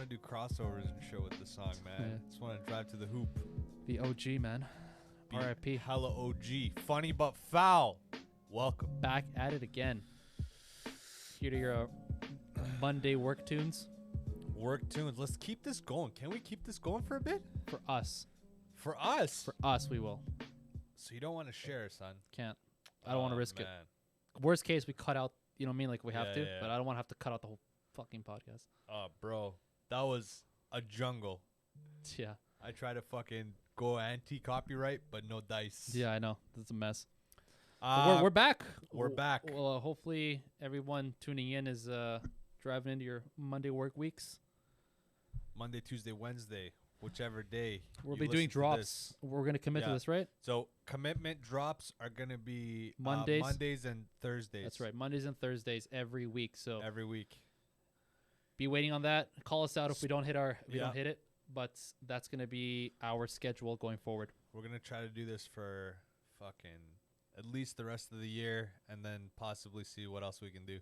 want to do crossovers and shit with the song, man. Yeah. Just want to drive to the hoop. The OG, man. Be R.I.P. Hella OG. Funny but foul. Welcome. Back at it again. Here to your Monday work tunes. Work tunes. Let's keep this going. Can we keep this going for a bit? For us. For us? For us, we will. So you don't want to share, son? Can't. I don't want to risk man. it. Worst case, we cut out, you know what I mean? Like we have to, Yeah. but I don't want to have to cut out the whole fucking podcast. Oh, bro. That was a jungle. Yeah. I try to fucking go anti-copyright, but no dice. Yeah, I know. It's a mess. But we're back. We're back. Well, hopefully everyone tuning in is driving into your Monday work weeks. Monday, Tuesday, Wednesday, whichever day. We'll you be doing listen to drops. this. We're going to commit to this, right? So commitment drops are going to be Mondays. Mondays and Thursdays. That's right. Mondays and Thursdays every week. So Every week. be waiting on that. Call us out if we don't hit Yeah. don't hit it. But that's going to be our schedule going forward. We're going to try to do this for fucking at least the rest of the year and then possibly see what else we can do.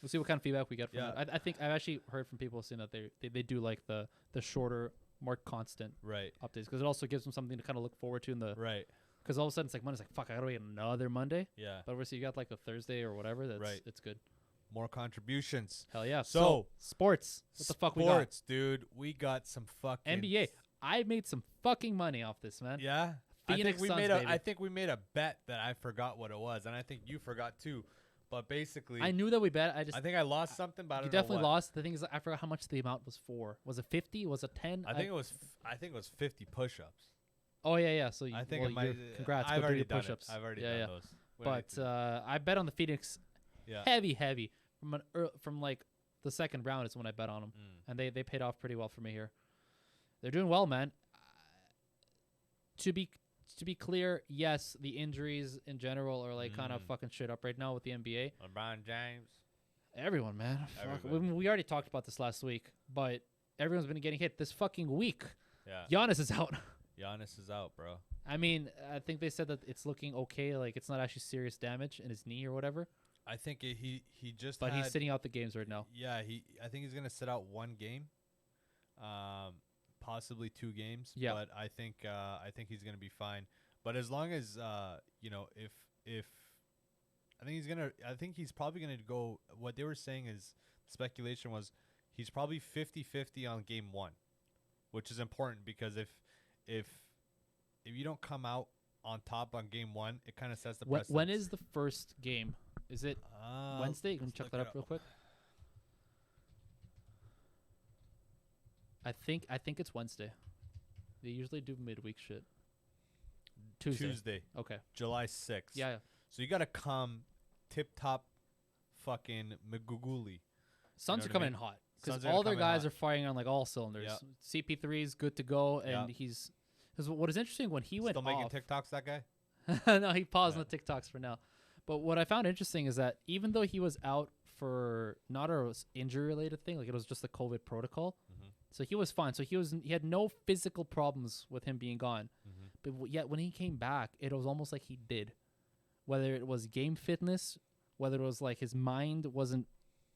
We'll see what kind of feedback we get from Yeah. it. I think I've actually heard from people saying that they do like the shorter, more constant Right. updates because it also gives them something to kind of look forward to in the Right. because all of a sudden it's like Monday's like fuck I gotta wait another Monday, Yeah. but obviously you got like a Thursday or whatever that's Right. it's good. More contributions. Hell yeah. So, sports, what the fuck we got? Sports, dude. We got some fucking NBA. I made some fucking money off this, man. Yeah. Phoenix Suns, baby. I think we made a bet that I forgot what it was, and I think you forgot too. But basically, I knew that we bet. I think I lost something, but I you don't know definitely what. lost. The thing is, I forgot how much the amount was for. Was it 50? Was it 10? I think it was 50 push-ups. Oh yeah. So I think well, it might. you're- congrats. I've go do already your done push-ups. it. I've already yeah, done yeah. those. What did I But do? I bet on the Phoenix Yeah. heavy from like the second round is when I bet on them, and they paid off pretty well for me here. They're doing well, man. To be clear, yes, the injuries in general are like kind of fucking shit up right now with the NBA. LeBron James. Everyone, man. Fuck. Everybody. We already talked about this last week, but everyone's been getting hit this fucking week. Yeah. Giannis is out. Giannis is out, bro. I mean, I think they said that it's looking okay, like it's not actually serious damage in his knee or whatever. I think he just. But had, he's sitting out the games right now. Yeah, I think he's gonna sit out one game, possibly 2 games. Yeah. But I think he's gonna be fine. But as long as if I think he's probably gonna go. What they were saying is speculation was he's probably 50-50 on game 1, which is important because if you don't come out on top on game 1, it kind of sets the precedent. When is the first game? Is it Wednesday? You can let's check look that it up real quick. I think it's Wednesday. They usually do midweek shit. Tuesday. Okay. July 6th. Yeah. So you gotta come tip top, fucking Maguguli. Suns know are what I coming mean? in hot because Suns are all their coming guys hot. are firing on like all cylinders. Yeah. CP3 is good to go, and Yeah. he's. Because what is interesting when he went Still making off. TikToks, that guy. No, he paused Yeah. on the TikToks for now. But what I found interesting is that even though he was out for not a injury related thing, like it was just a COVID protocol, so he was fine. So he had no physical problems with him being gone. But yet when he came back, it was almost like he did. Whether it was game fitness, whether it was like his mind wasn't,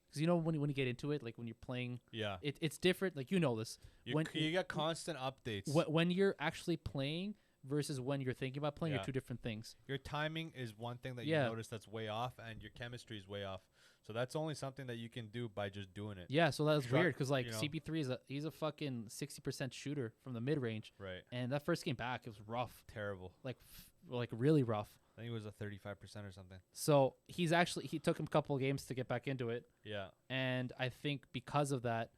because you know when you get into it, like when you're playing, Yeah. it's different. Like you know this. You get constant updates. When you're actually playing versus when you're thinking about playing Yeah. are two different things. Your timing is one thing that Yeah. you notice that's way off, and your chemistry is way off. So that's only something that you can do by just doing it. Yeah, so that was Sure, weird because like you know. CP3 he's a fucking 60% shooter from the mid range, Right. and that first game back it was rough, Terrible. like really rough. I think it was a 35% or something. So he took him a couple of games to get back into it, Yeah. and I think because of that,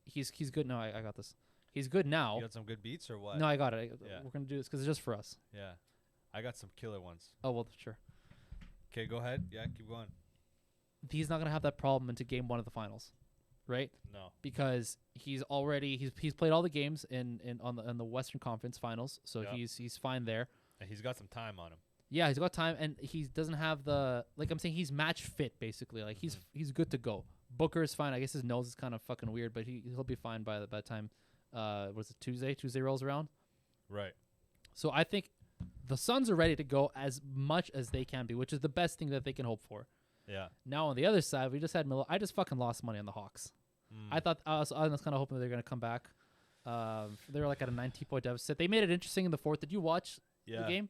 he's good now. I got this. He's good now. You got some good beats or what? No, I got it. Yeah. We're gonna do this because it's just for us. Yeah. I got some killer ones. Oh well, sure. Okay, go ahead. Yeah, keep going. He's not gonna have that problem into game 1 of the finals, right? No. Because he's played all the games in the Western Conference Finals, so Yep. he's fine there. And he's got some time on him. Yeah, he's got time, and he doesn't have the like I'm saying he's match fit basically. Like he's good to go. Booker is fine. I guess his nose is kind of fucking weird, but he'll be fine by the time. Was it Tuesday? Tuesday rolls around. Right. So I think the Suns are ready to go as much as they can be, which is the best thing that they can hope for. Yeah. Now on the other side, we just had I just fucking lost money on the Hawks. I was kind of hoping they're gonna come back. They were like at a 19-point deficit. They made it interesting in the fourth. Did you watch the game?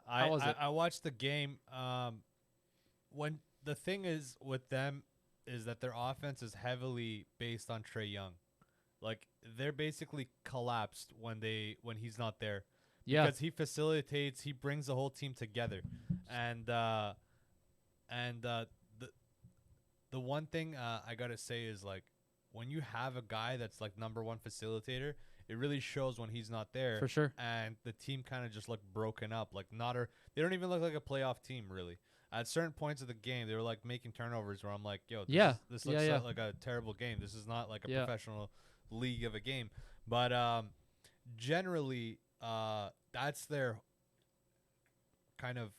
How was it? I watched the game. When the thing is with them is that their offense is heavily based on Trae Young. Like they're basically collapsed when he's not there. Yeah, because he facilitates, he brings the whole team together, and the one thing I gotta say is like when you have a guy that's like number one facilitator, it really shows when he's not there for sure. and the team kind of just look broken up, like they don't even look like a playoff team really. At certain points of the game, they were like making turnovers where I'm like, yo, this looks like a terrible game. This is not like a professional league of a game, but generally. That's their kind of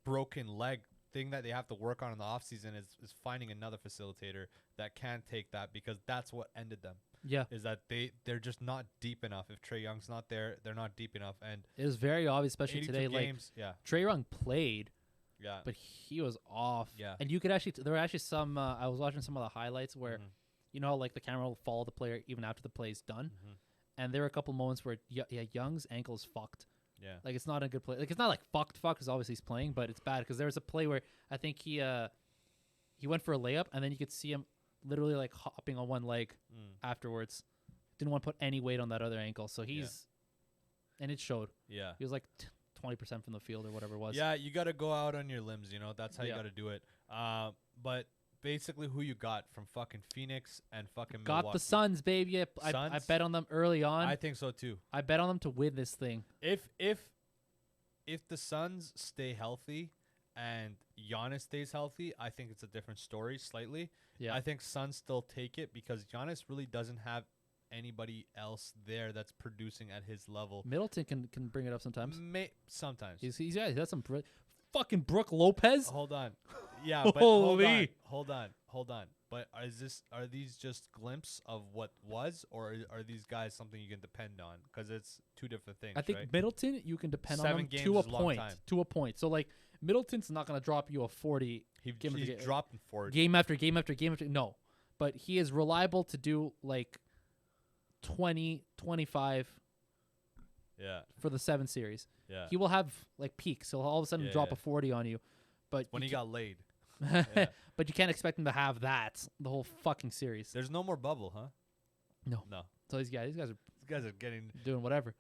broken leg thing that they have to work on in the offseason is finding another facilitator that can take that, because that's what ended them. Yeah. Is that they're just not deep enough. If Trae Young's not there, they're not deep enough. And it was very obvious, especially today. Games, Trae Young played, but he was off. Yeah. And you could there were actually some, I was watching some of the highlights where, you know, like the camera will follow the player even after the play is done. And there were a couple moments where Young's ankle is fucked. Yeah, like it's not a good play. Like it's not like fucked because obviously he's playing, but it's bad because there was a play where I think he went for a layup and then you could see him literally like hopping on one leg afterwards. Didn't want to put any weight on that other ankle, so and it showed. Yeah, he was like 20% from the field or whatever it was. Yeah, you got to go out on your limbs. You know, that's how you got to do it. But. Basically, who you got from fucking Phoenix and fucking Milwaukee? Got the Suns, baby. I bet on them early on. I think so too. I bet on them to win this thing. If the Suns stay healthy and Giannis stays healthy, I think it's a different story slightly. Yeah. I think Suns still take it because Giannis really doesn't have anybody else there that's producing at his level. Middleton can bring it up sometimes. Sometimes. He's got some fucking Brooke Lopez. Hold on. Yeah, but hold on. But are these just glimpses of what was, or are these guys something you can depend on? Because it's two different things. I think right? Middleton, you can depend on him to a point. To a point. So like Middleton's not going to drop you a 40. He's dropping 40 game after game after game after. No, but he is reliable to do like 20, 25. Yeah. For the 7 series. Yeah. He will have like peaks. He'll all of a sudden drop a 40 on you. But when he got laid. But you can't expect him to have that the whole fucking series. There's no more bubble, huh? No. So these guys are doing whatever.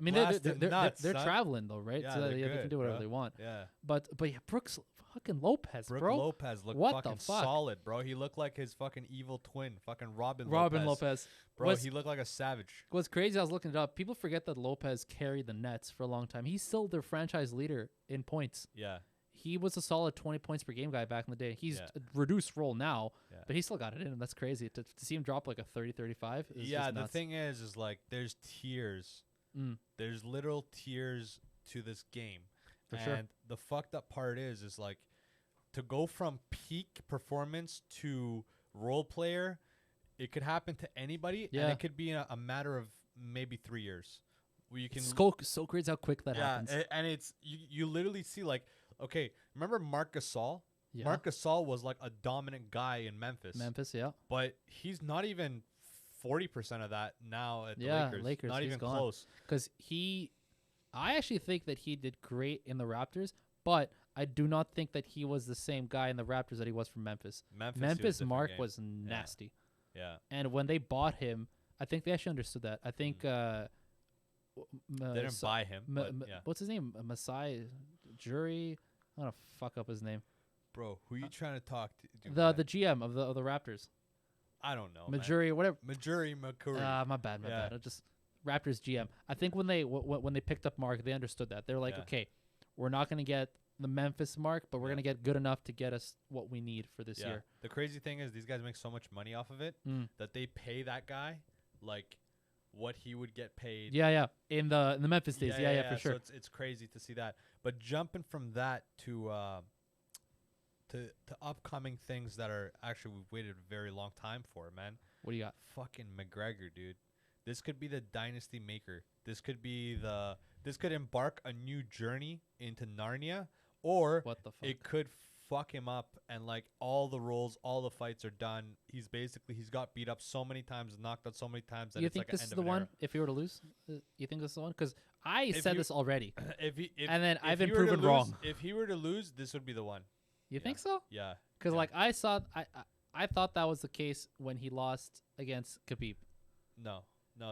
They're traveling though, right? Yeah, so they can do whatever they want. Yeah. But yeah, Brooks fucking Lopez, Brooke bro. Lopez looked fucking solid, bro. He looked like his fucking evil twin, fucking Robin Lopez. Bro, he looked like a savage. What's crazy, I was looking it up. People forget that Lopez carried the Nets for a long time. He's still their franchise leader in points. Yeah. He was a solid 20 points per game guy back in the day. He's a reduced role now, but he still got it in. That's crazy. To see him drop like a 30, 35 is just nuts. The thing is like there's tiers. There's literal tiers to this game. For sure. And the fucked up part is like to go from peak performance to role player, it could happen to anybody, and it could be in a matter of maybe 3 years. Where you can so crazy how quick that happens. And it's you literally see like, okay, remember Marc Gasol? Yeah. Marc Gasol was like a dominant guy in Memphis. Yeah. But he's not even 40% of that now at the Lakers. Not even gone. Close. Because I actually think that he did great in the Raptors, but I do not think that he was the same guy in the Raptors that he was from Memphis. Memphis Mark was nasty. Yeah. And when they bought him, I think they actually understood that. I think they didn't buy him. What's his name? Masai Jury. I'm gonna fuck up his name. Bro, who are you trying to talk to? The GM of the Raptors. I don't know. Majuri or whatever. Makuri. My bad. I just Raptors GM. I think when they picked up Mark, they understood that. They're like, okay, we're not gonna get the Memphis Mark, but we're gonna get good enough to get us what we need for this year. The crazy thing is these guys make so much money off of it that they pay that guy like what he would get paid. Yeah. In the Memphis days. Yeah, for sure. So it's crazy to see that. But jumping from that to upcoming things that are actually we've waited a very long time for, man. What do you got? Fucking McGregor, dude. This could be the dynasty maker. This could embark a new journey into Narnia, or what the fuck? it could fuck him up, and like all the roles, all the fights are done. He's got beat up so many times, knocked out so many times that You it's think like this an is end the of an one? era. If he were to lose, you think this is the one? Because I If said you- this already, if and then I've he been were to proven lose- wrong. If he were to lose, this would be the one. You Yeah. think so? Yeah. Because Yeah. like I thought that was the case when he lost against Khabib, No,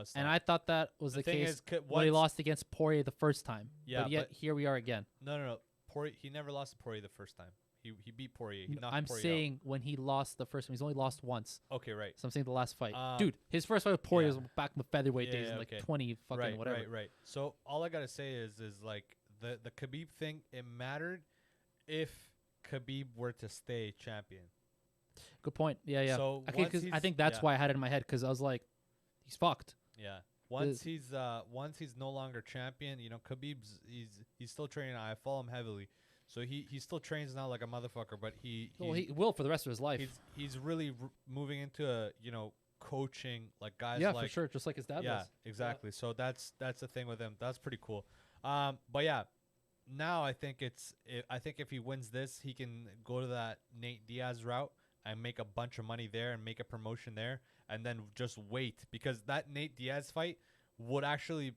it's and not. I thought that was the thing case is, when he lost against Poirier the first time. Yeah, but yet but- here we are again. No. Poirier, he never lost to Poirier the first time. He beat Poirier. He knocked I'm Poirier saying when he lost the first one, he's only lost once. out. Okay, right. So I'm saying the last fight, Um, dude. His first fight with Poirier yeah. was back in the featherweight days, Yeah, in like okay. 20 fucking whatever. Right. So all I gotta say is like the Khabib thing. It mattered if Khabib were to stay champion. Good point. Yeah. So Okay, once 'cause I he's- think that's yeah. why I had it in my head, because I was like, he's fucked. Yeah. Once he's no longer champion, you know, Khabib's he's still training. I follow him heavily, so he still trains now like a motherfucker. But he will for the rest of his life. he's really moving into coaching like guys Yeah, like for sure. Just like his dad yeah, was. exactly. So that's the thing with him. That's pretty cool. But yeah, now I think if he wins this, he can go to that Nate Diaz route and make a bunch of money there and make a promotion there, and then just wait, because that Nate Diaz fight would actually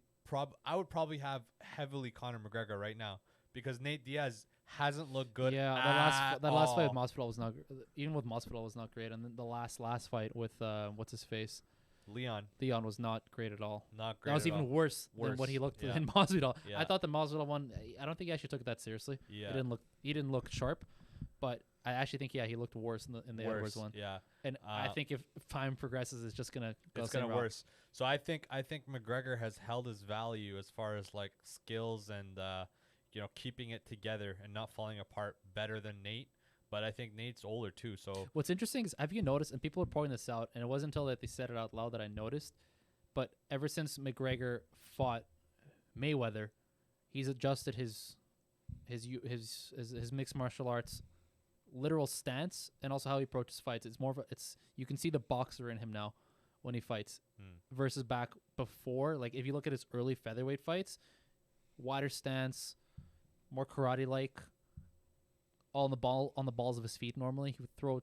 I would probably have heavily Conor McGregor right now, because Nate Diaz hasn't looked good. Yeah, at that last fight with all. Masvidal was not. Even with Masvidal was not great, and then the last fight with what's his face, Leon, was not great at all. not great. That was at even all. worse than what he looked yeah. in Masvidal. Yeah. I thought the Masvidal one. I don't think he actually took it that seriously. Yeah, He didn't look sharp, but I actually think he looked worse in the Edwards one. Yeah. And I think if time progresses, it's just gonna go. It's same gonna route. worse. So I think McGregor has held his value as far as like skills and keeping it together and not falling apart better than Nate. But I think Nate's older too. So What's interesting is, have you noticed? And people are pointing this out, and it wasn't until that they said it out loud that I noticed. But ever since McGregor fought Mayweather, he's adjusted his mixed martial arts literal stance, and also how he approaches fights. It's more of you can see the boxer in him now when he fights versus back before. Like if you look at his early featherweight fights, wider stance, more karate like, all on the balls of his feet. Normally he would throw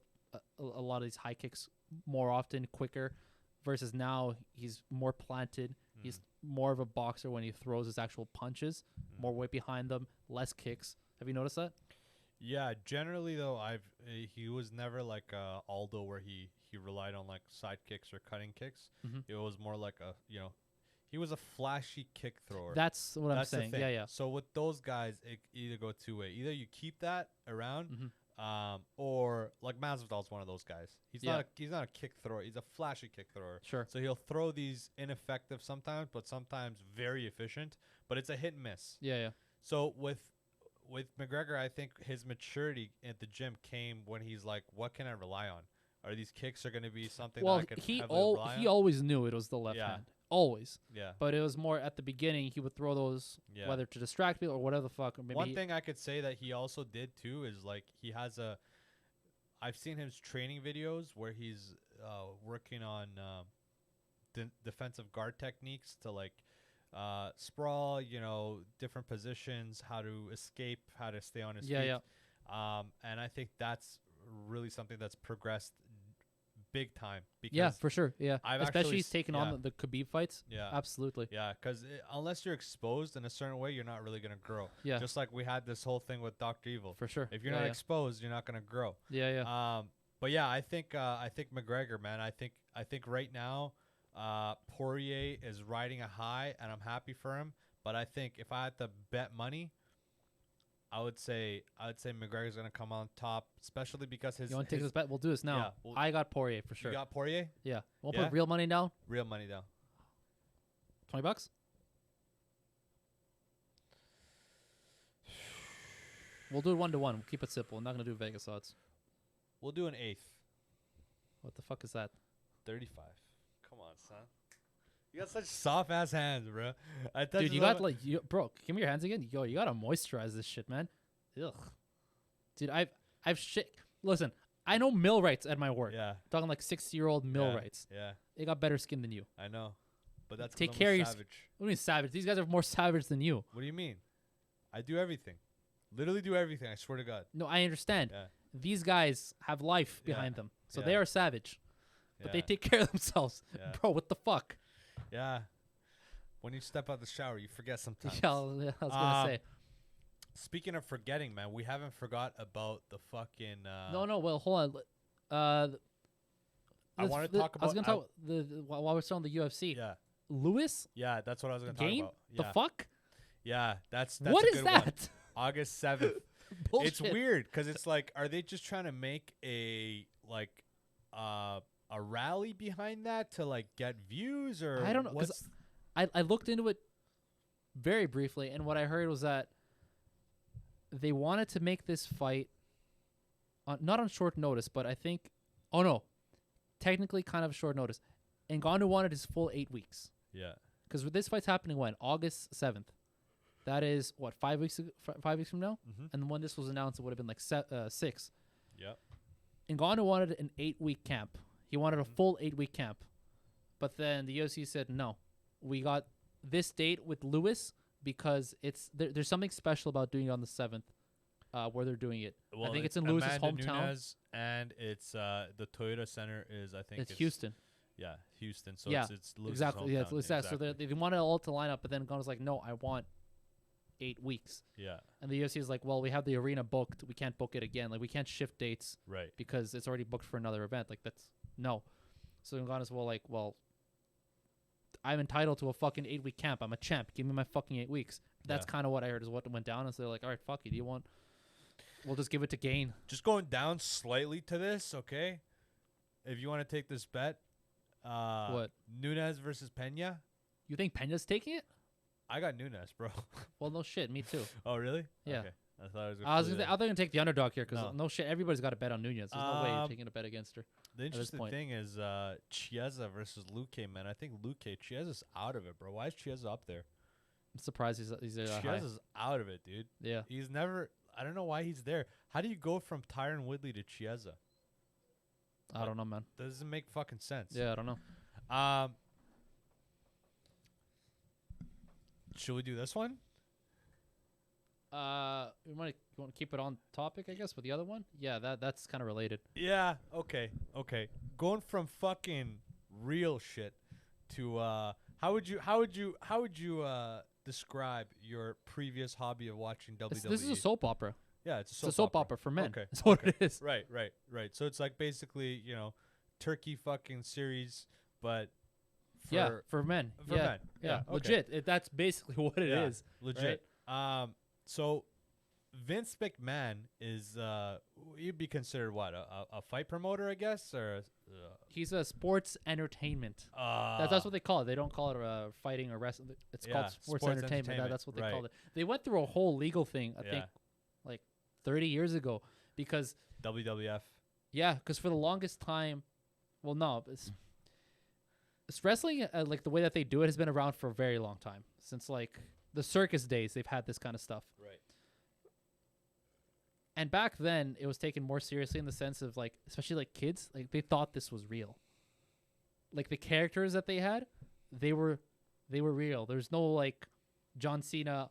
a lot of these high kicks more often, quicker, versus now he's more planted. He's more of a boxer when he throws his actual punches, more weight behind them, less kicks. Have you noticed that? yeah, generally though, he was never like Aldo where he relied on like side kicks or cutting kicks. It was more like he was a flashy kick thrower. That's what I'm That's the saying. thing. Yeah. So with those guys, it either go two way. Either you keep that around, or like Masvidal's one of those guys. He's not a kick thrower. He's a flashy kick thrower. Sure. So he'll throw these ineffective sometimes, but sometimes very efficient. But it's a hit and miss. Yeah. So with McGregor, I think his maturity at the gym came when he's like, what can I rely on? Are these kicks are going to be something that I can heavily rely on? he always knew it was the left hand. Always. Yeah. But it was more at the beginning, he would throw those, whether to distract people or whatever the fuck. Or maybe One thing I could say that he also did too is like he has I've seen his training videos where he's working on defensive guard techniques to like sprawl, different positions, how to escape, how to stay on his feet. And I think that's really something that's progressed big time. Because for sure. Yeah. I've Especially actually he's taken on the Khabib fights. Yeah. Absolutely. Yeah, because unless you're exposed in a certain way, you're not really going to grow. Yeah. Just like we had this whole thing with Dr. Evil. For sure. If you're not exposed, you're not going to grow. Yeah. But yeah, I think McGregor, man. I think right now, Poirier is riding a high, and I'm happy for him. But I think if I had to bet money, I would say McGregor's gonna come on top, especially because his. You want to take this bet? We'll do this now. Yeah, I got Poirier for sure. You got Poirier? Yeah. We'll Yeah? put real money down. Real money down. $20. We'll do it 1-1. We'll keep it simple. I'm not gonna do Vegas odds. We'll do an eighth. What the fuck is that? 35. Come on, son. You got such soft ass hands, bro. Dude, you got bro. Give me your hands again. Yo, you gotta moisturize this shit, man. Ugh. Dude, I've shit. Listen, I know millwrights at my work. Yeah. I'm talking like 60-year-old millwrights. Yeah. They got better skin than you. I know. But that's 'cause Take I'm care a of your. savage. What do you mean savage? These guys are more savage than you. What do you mean? I do everything. Literally do everything. I swear to God. No, I understand. Yeah. These guys have life behind them, so they are savage, but they take care of themselves. Yeah. Bro, what the fuck? Yeah. When you step out the shower, you forget sometimes. Yeah, I was gonna say. Speaking of forgetting, man, we haven't forgot about the fucking. No. Well, hold on. I want to talk about. I was gonna talk while we're still on the UFC. Yeah. Lewis Yeah, that's what I was gonna talk about. the Yeah. fuck? Yeah, that's What a is good that? one. August 7th. Bullshit. It's weird because it's like, are they just trying to make a rally behind that to like get views, or I don't know, 'cause I looked into it very briefly, and what I heard was that they wanted to make this fight not on short notice, but I think, oh no, technically kind of short notice. Ngannou wanted his full 8 weeks. Yeah. Because this fight's happening when? August 7th. That is, what, 5 weeks 5 weeks from now? Mm-hmm. And when this was announced, it would have been like 6. Yep. Ngannou wanted an 8-week camp. He wanted a full 8-week camp. But then the UFC said, no, we got this date with Lewis because there's something special about doing it on the 7th where they're doing it. Well, I think it's in Lewis's Amanda hometown. Nunes, and it's the Toyota Center is, I think It's Houston. Yeah, Houston. So Yeah, it's Lewis's exactly. Yeah, hometown. it's exactly. So they wanted it all to line up, but then Ngannou was like, no, I want 8 weeks. Yeah. And the UFC is like, well, we have the arena booked. We can't book it again. Like, we can't shift dates Right. because it's already booked for another event. Like, that's no. So Ngannou's well, I'm entitled to a fucking 8-week camp. I'm a champ. Give me my fucking 8 weeks. That's kind of what I heard is what went down. And so they're like, all right, fuck it. Do you want? We'll just give it to Gain. Just going down slightly to this, okay? If you want to take this bet, What? Nunes versus Pena. You think Pena's taking it? I got Nunes, bro. Well, no shit. Me too. Oh, really? Yeah. Okay. I thought I was gonna take the underdog here because No. no shit. Everybody's got a bet on Nunez. There's no way you're taking a bet against her. The interesting point. thing is Chiesa versus Luque, man. I think Chiesa's out of it, bro. Why is Chiesa up there? I'm surprised he's high. Chiesa's out of it, dude. Yeah. He's never. I don't know why he's there. How do you go from Tyron Woodley to Chiesa? I don't know, man. Doesn't make fucking sense. Yeah, I don't know. Should we do this one? You want to keep it on topic, I guess, with the other one? Yeah, that's kind of related. Yeah. Okay. Going from fucking real shit to how would you describe your previous hobby of watching WWE? This is a soap opera. Yeah, it's a soap opera for men. Okay. That's what it is. Right. So it's like basically, turkey fucking series, but for men. For men. Yeah, okay. Legit. That's basically what it is. Legit. Right? So Vince McMahon is you'd be considered what, a fight promoter, I guess, or he's a sports entertainment. That's what they call it. They don't call it fighting or wrestling. It's called sports entertainment. That's what they called it. They went through a whole legal thing, I think, like 30 years ago, because WWF. Yeah, because for the longest time, well, no, it's wrestling, like the way that they do it has been around for a very long time. Since like the circus days, they've had this kind of stuff. Right. And back then, it was taken more seriously in the sense of like, especially like kids, like they thought this was real. Like the characters that they had, they were real. There's no like John Cena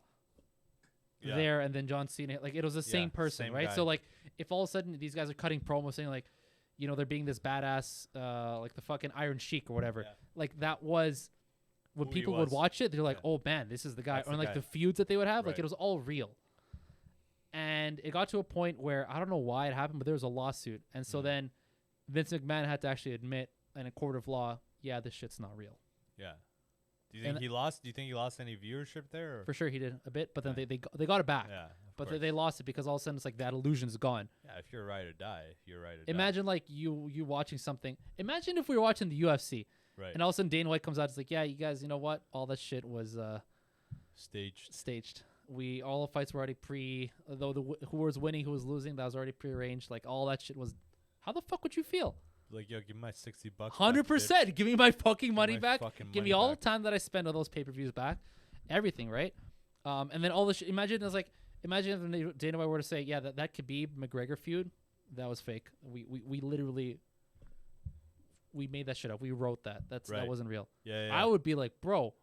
there and then John Cena, like it was the same person, same right? guy. So like, if all of a sudden these guys are cutting promos saying like, they're being this badass, like the fucking Iron Sheik or whatever, like that was when Who people he would was. watch it, they're like, oh man, this is the guy. That's Or the like guy. the feuds that they would have, like Right. it was all real. And it got to a point where I don't know why it happened, but there was a lawsuit, and so then Vince McMahon had to actually admit in a court of law, yeah, this shit's not real. Yeah. Do you think he lost? Do you think he lost any viewership there? Or? For sure, he did a bit, but then they got it back. Yeah. But they lost it because all of a sudden it's like that illusion's gone. Yeah, if you're right or die, you're right or Imagine like you watching something. Imagine if we were watching the UFC, die. Right. and all of a sudden Dana White comes out. It's like, yeah, you guys, you know what? All that shit was staged. All the fights were already who was winning, who was losing, that was already prearranged. Like all that shit was. How the fuck would you feel? Like, yo, give me my $60. 100%. Give me my fucking money my back. fucking Give me money all back. the time that I spent on those pay-per-views back. Everything, right? And then all the shit. Imagine if Dana White were to say, yeah, that Khabib McGregor feud, that was fake. We literally made that shit up. We wrote that. That wasn't real. Yeah. I would be like, bro,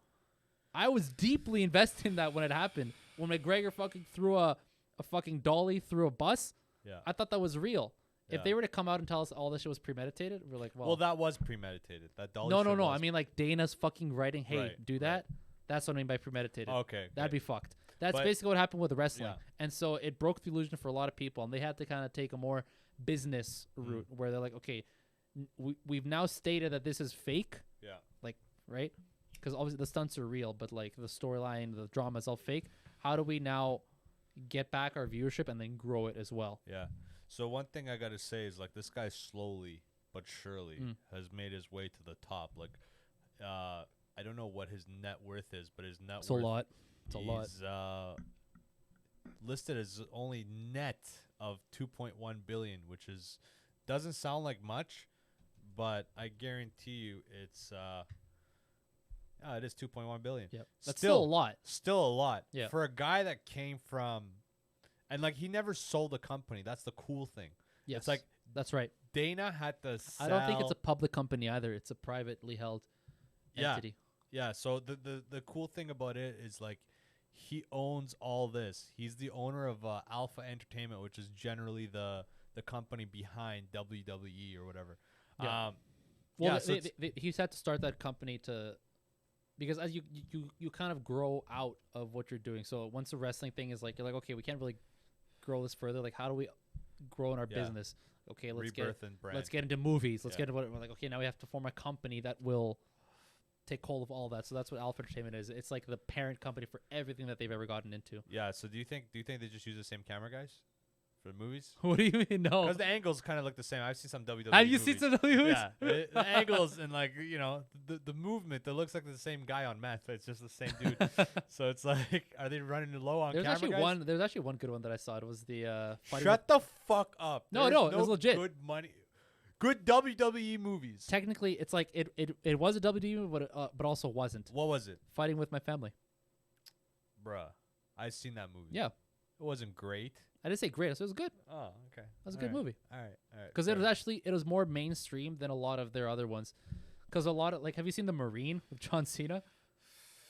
I was deeply invested in that when it happened. When McGregor fucking threw a a fucking dolly through a bus. Yeah. I thought that was real. Yeah. If they were to come out and tell us all this shit was premeditated, we're like, well, that was premeditated. That dolly. no. shit I mean, like Dana's fucking writing, hey, Right, do that. That's what I mean by premeditated. Okay. That'd be fucked. That's But- basically what happened with wrestling. Yeah. And so it broke the illusion for a lot of people, and they had to kind of take a more business route where they're like, okay, we've now stated that this is fake, Yeah. like, right? Because obviously the stunts are real, but like the storyline, the drama is all fake. How do we now get back our viewership and then grow it as well? Yeah. So one thing I gotta say is like this guy slowly but surely has made his way to the top. Like, I don't know what his net worth is, but his net It's a worth. lot. It's a lot. He's listed as only net of 2.1 billion, which is doesn't sound like much, but I guarantee you it's it is 2.1 billion. Yep. That's still a lot. Still a lot. Yeah. For a guy that came from, and like he never sold a company. That's the cool thing. Yes. It's like that's right. Dana had to sell. I don't think it's a public company either. It's a privately held entity. Yeah. So the cool thing about it is like he owns all this. He's the owner of Alpha Entertainment, which is generally the company behind WWE or whatever. Yeah. Yeah, Well, so he's had to start that company because as you kind of grow out of what you're doing. So once the wrestling thing is like, you're like, okay, we can't really grow this further. Like, how do we grow in our business? Okay, let's get into movies. Let's get into what we're like. Okay, now we have to form a company that will take hold of all that. So that's what Alpha Entertainment is. It's like the parent company for everything that they've ever gotten into. Yeah. So do you think they just use the same camera guys for the movies? What do you mean? No. Because the angles kind of look the same. I've seen some WWE. Have you seen some WWE? Yeah, the angles and like the movement. That looks like the same guy on meth. It's just the same dude. So it's like, are they running low on There's camera? actually guys? There's actually one good one that I saw. It was the Shut the fuck up. No, There's no, it was legit. Good money. Good WWE movies. Technically, it's like it was a WWE, but also wasn't. What was it? Fighting with My Family. Bruh, I've seen that movie. Yeah, It wasn't great. I didn't say great. I said it was good. Oh, okay. It was a All good right. movie. All right. Because it was more mainstream than a lot of their other ones. Because a lot of have you seen The Marine with John Cena?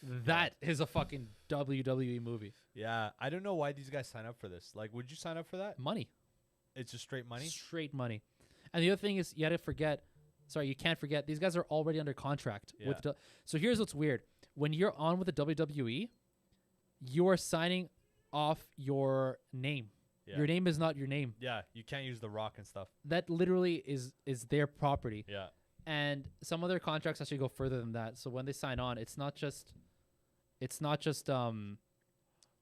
That is a fucking WWE movie. Yeah, I don't know why these guys sign up for this. Like, would you sign up for that? Money. It's just straight money. Straight money. And the other thing is, you can't forget, these guys are already under contract. Yeah. So here's what's weird. When you're on with the WWE, you are signing off your name. Yeah. Your name is not your name. Yeah, you can't use The Rock and stuff. That literally is their property. Yeah. And some of their contracts actually go further than that. So when they sign on, it's not just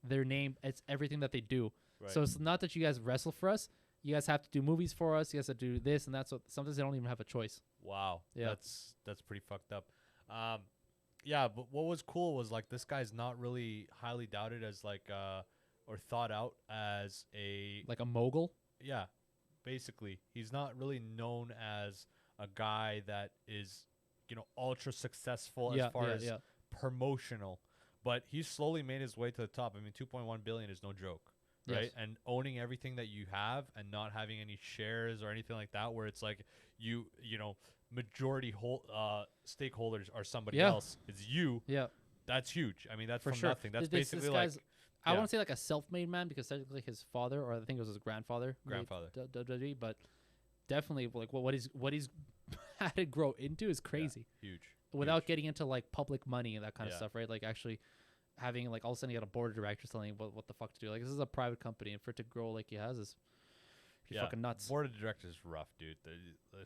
their name, it's everything that they do. Right. So it's not that you guys wrestle for us. You guys have to do movies for us. You guys have to do this and that. So sometimes they don't even have a choice. Wow. Yeah. That's pretty fucked up. Yeah, but what was cool was like this guy's not really highly doubted as like or thought out as a Like a mogul. yeah, basically. He's not really known as a guy that is, ultra successful as far as promotional, but he's slowly made his way to the top. I mean, 2.1 billion is no joke. Right. Yes. And owning everything that you have and not having any shares or anything like that, where it's like majority stakeholders are somebody else. It's you. Yeah. That's huge. I mean, that's For from sure. nothing. That's This basically like guy's, I want to say like a self-made man because technically his father, or I think it was his grandfather. made WWE, but definitely like what he's had to grow into is crazy. Huge. Without getting into like public money and that kind of Yeah. stuff, right? Like actually having like all of a sudden you got a board of directors telling you what the fuck to do. Like this is a private company, and for it to grow like he has is fucking nuts. Board of directors is rough, dude.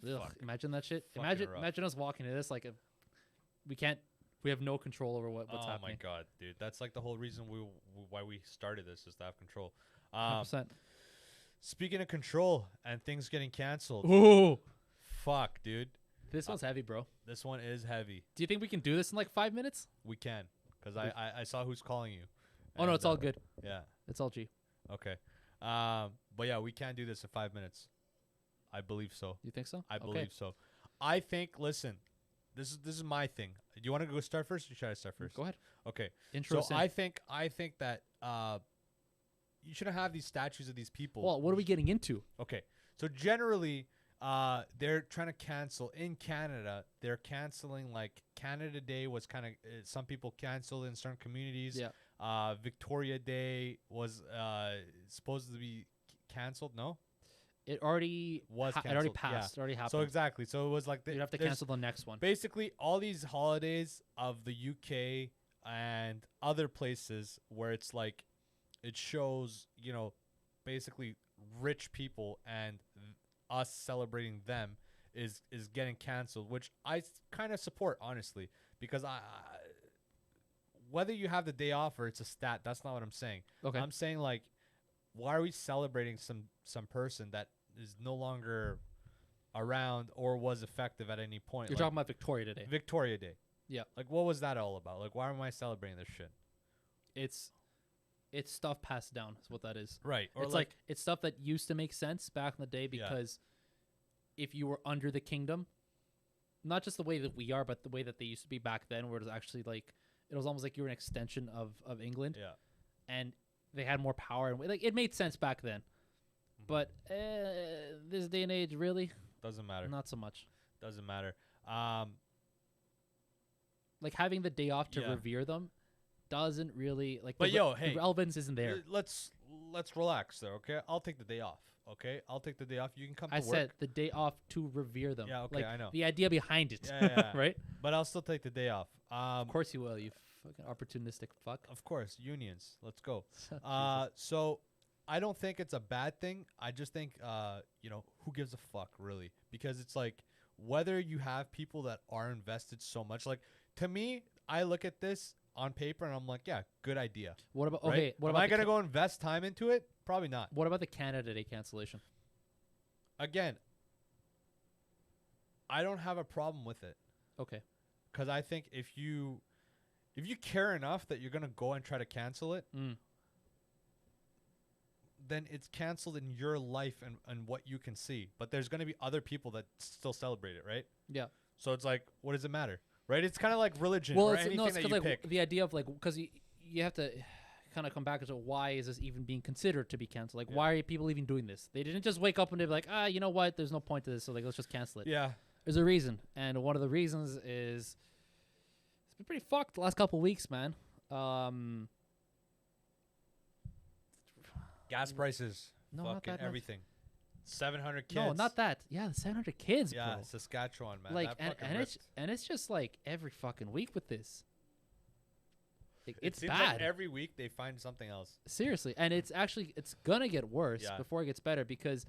Ugh, imagine that shit. Fucking rough. Imagine us walking into this like we have no control over what's happening. Oh my god, dude. That's like the whole reason why we started this is to have control. 100%. Speaking of control and things getting canceled. Ooh, Fuck, dude. this one's heavy, bro. This one is heavy. Do you think we can do this in like 5 minutes? We can, because I saw who's calling you. Oh no, And, it's all good. Yeah. It's all G. Okay. But yeah, we can do this in 5 minutes. I believe so. You think so? I believe so. I think. Listen, this is my thing. Do you want to go start first, or should I start first? Go ahead. Okay. Intro. So I think that you shouldn't have these statues of these people. Well, what are we getting into? Okay. So generally, they're trying to cancel in Canada. They're canceling like Canada Day was kind of some people canceled in certain communities. Yeah. Victoria Day was supposed to be canceled. No, It already was it already canceled. passed. It already happened. So exactly. So it was like You'd have to there's cancel the next one. basically all these holidays of the UK and other places where it's like it shows, basically rich people and us celebrating them is getting canceled, which I kind of support, honestly, because whether you have the day off or it's a stat, that's not what I'm saying. Okay. I'm saying, like, why are we celebrating some person that is no longer around or was effective at any point? You're Like, talking about Victoria Day. Victoria Day. Yeah. Like, what was that all about? Like, why am I celebrating this shit? It's stuff passed down is what that is. Right. Or It's like it's stuff that used to make sense back in the day because if you were under the kingdom, not just the way that we are, but the way that they used to be back then, where it was actually like it was almost like you were an extension of England. Yeah. And they had more power and like it made sense back then. But this day and age, really doesn't matter. not so much. Doesn't matter. Like having the day off to Yeah. revere them doesn't really like. But the hey, relevance isn't there. Let's relax there, okay? I'll take the day off, okay? I'll take the day off. You can come to I work. said the day off to revere them. Yeah, okay, like, I know. the idea behind it. Yeah. Right? But I'll still take the day off. Of course you will, you fucking opportunistic fuck. Of course, unions. Let's go. Jesus. So I don't think it's a bad thing. I just think, who gives a fuck, really? Because it's like, whether you have people that are invested so much, like, to me, I look at this on paper and I'm like, yeah, good idea. What about Right? okay? What Am about I gonna go invest time into it? Probably not. What about the Canada Day cancellation? Again, I don't have a problem with it. Okay. Because I think if you care enough that you're gonna go and try to cancel it, then it's canceled in your life and what you can see. But there's gonna be other people that still celebrate it, right? Yeah. So it's like, what does it matter, right? It's kind of like religion, Well, or it's, anything no, it's that because you like pick. the idea of like because you have to kind of come back to why is this even being considered to be canceled? Like, why are people even doing this? They didn't just wake up and they're like, you know what? There's no point to this, so like let's just cancel it. Yeah. There's a reason, and one of the reasons is it's been pretty fucked the last couple of weeks, man. Gas prices, No, not fucking that much. everything. 700 kids. No, not that. Yeah, the 700 kids, Yeah, bro. Saskatchewan, man. Like, that and, fucking and ripped. it's just like every fucking week with this. It It's seems bad. like every week they find something else. Seriously, and it's gonna get worse Yeah. before it gets better because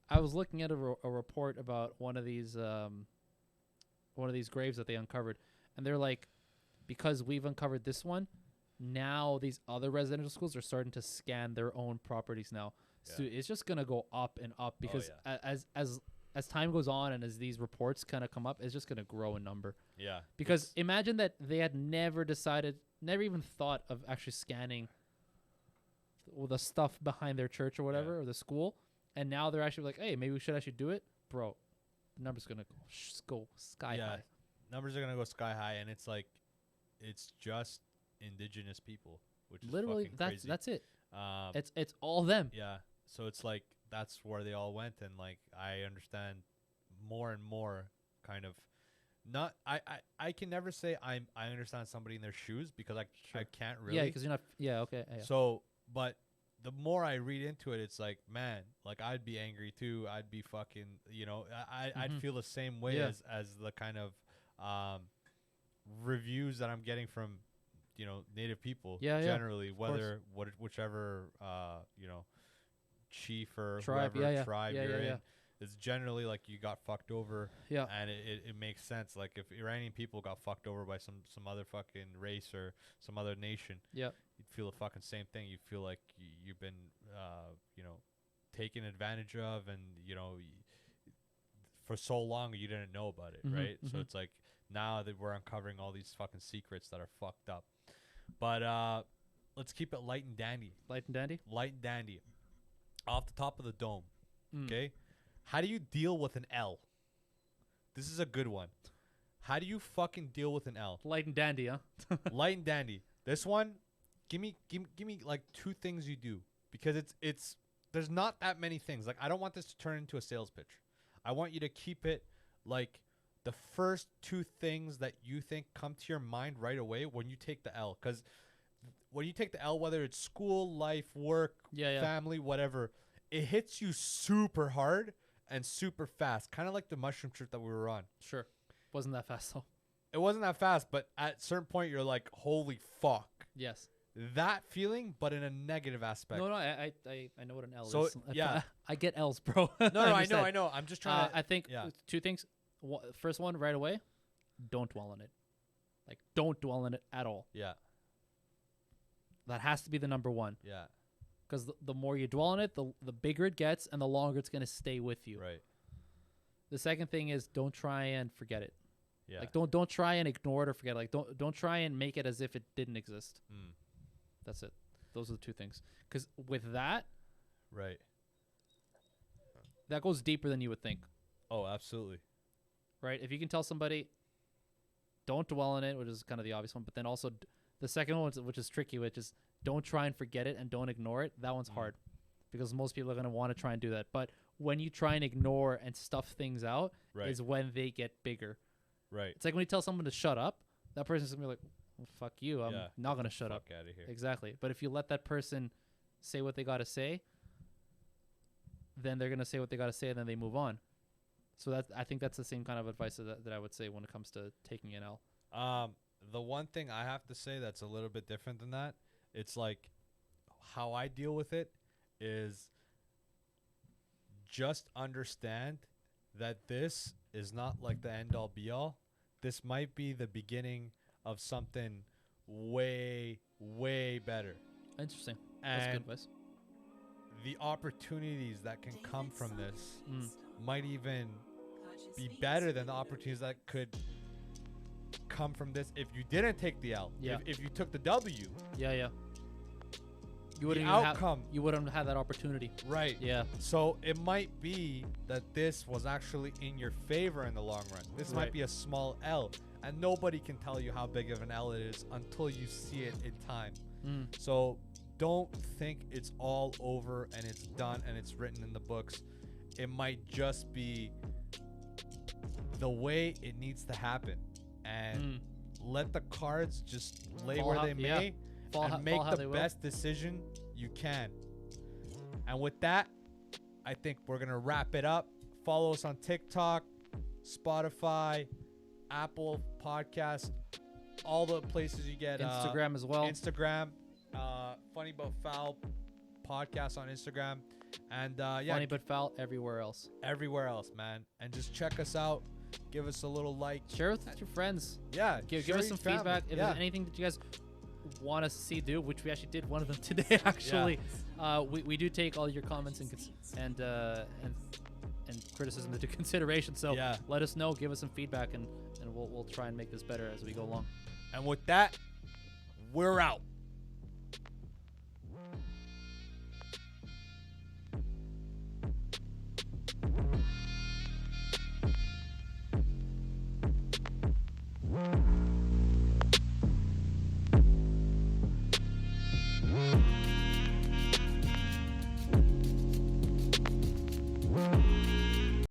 I was looking at a report about one of these graves that they uncovered, and they're like, because we've uncovered this one, now these other residential schools are starting to scan their own properties now. So it's just gonna go up and up because as time goes on and as these reports kind of come up, it's just gonna grow in number. Yeah. Because imagine that they had never even thought of actually scanning the stuff behind their church or whatever, or the school, and now they're actually like, hey, maybe we should actually do it, bro. The number's gonna go sky high. Numbers are gonna go sky high, and it's like, it's just indigenous people, which is Literally, fucking crazy. that's it. It's all them. Yeah. So it's like that's where they all went, and like I understand more and more, kind of. Not I can never say I understand somebody in their shoes because I can't really. Yeah, because you're not. Yeah, okay. Yeah. So, but the more I read into it, it's like, man, like I'd be angry too. I'd be fucking, I'd feel the same way as the kind of reviews that I'm getting from, Native people. Generally, whichever chief or Tribe, whoever tribe you're in. yeah. It's generally like you got fucked over. Yeah. And it makes sense. Like if Iranian people got fucked over by some other fucking race or some other nation, Yeah. you'd feel the fucking same thing. You'd feel like you've been, taken advantage of, and for so long you didn't know about it, right? So it's like now that we're uncovering all these fucking secrets that are fucked up. But let's keep it light and dandy. Light and dandy. Light and dandy. Off the top of the dome. Okay. How do you deal with an L? This is a good one. How do you fucking deal with an L? Light and dandy, huh? Light and dandy. This one, give me like two things you do, because it's there's not that many things. Like I don't want this to turn into a sales pitch. I want you to keep it like the first two things that you think come to your mind right away when you take the L, because when you take the L, whether it's school, life, work, family, whatever, it hits you super hard and super fast, kind of like the mushroom trip that we were on. Sure. Wasn't that fast though. It wasn't that fast, but at a certain point, you're like, holy fuck. Yes. That feeling, but in a negative aspect. No, I know what an L So, is. yeah. I get L's, bro. No, I know. I'm just trying to. I think two things. First one, right away, don't dwell on it. Like, don't dwell on it at all. Yeah. That has to be the number one. Yeah. Because the more you dwell on it, the bigger it gets and the longer it's going to stay with you. Right. The second thing is don't try and forget it. Yeah. Like, don't try and ignore it or forget it. Like, don't try and make it as if it didn't exist. That's it. Those are the two things. Because with that, right, that goes deeper than you would think. Oh, absolutely. Right? If you can tell somebody, don't dwell on it, which is kind of the obvious one, but then also the second one, which is tricky, which is don't try and forget it and don't ignore it. That one's hard because most people are going to want to try and do that. But when you try and ignore and stuff things out is when they get bigger. Right. It's like when you tell someone to shut up, that person's going to be like, well, fuck you. I'm not going to shut up. Out of here. Exactly. But if you let that person say what they got to say, then they're going to say what they got to say and then they move on. So I think that's the same kind of advice that I would say when it comes to taking an L. The one thing I have to say that's a little bit different than that, it's like how I deal with it is just understand that this is not like the end all be all. This might be the beginning of something way, way better. Interesting. And that's good advice. The opportunities that can come from this might even be better than the opportunities that could come from this if you didn't take the L. Yeah. If you took the W. Yeah. You wouldn't you wouldn't have that opportunity. Right. Yeah. So it might be that this was actually in your favor in the long run. This might be a small L, and nobody can tell you how big of an L it is until you see it in time. So don't think it's all over and it's done and it's written in the books. It might just be the way it needs to happen, and let the cards just lay where they may. And make the best decision you can. And with that, I think we're going to wrap it up. Follow us on TikTok, Spotify, Apple Podcasts, all the places you get. Instagram as well. Instagram, Funny But Foul Podcast on Instagram. And Funny But Foul everywhere else. Everywhere else, man. And just check us out. Give us a little like. Share it with your friends. Yeah. Give us some feedback. If there's anything that you guys want us to see do, which we actually did one of them today actually. We do take all your comments and criticism into consideration, so let us know, give us some feedback, and we'll try and make this better as we go along. And with that, we're out.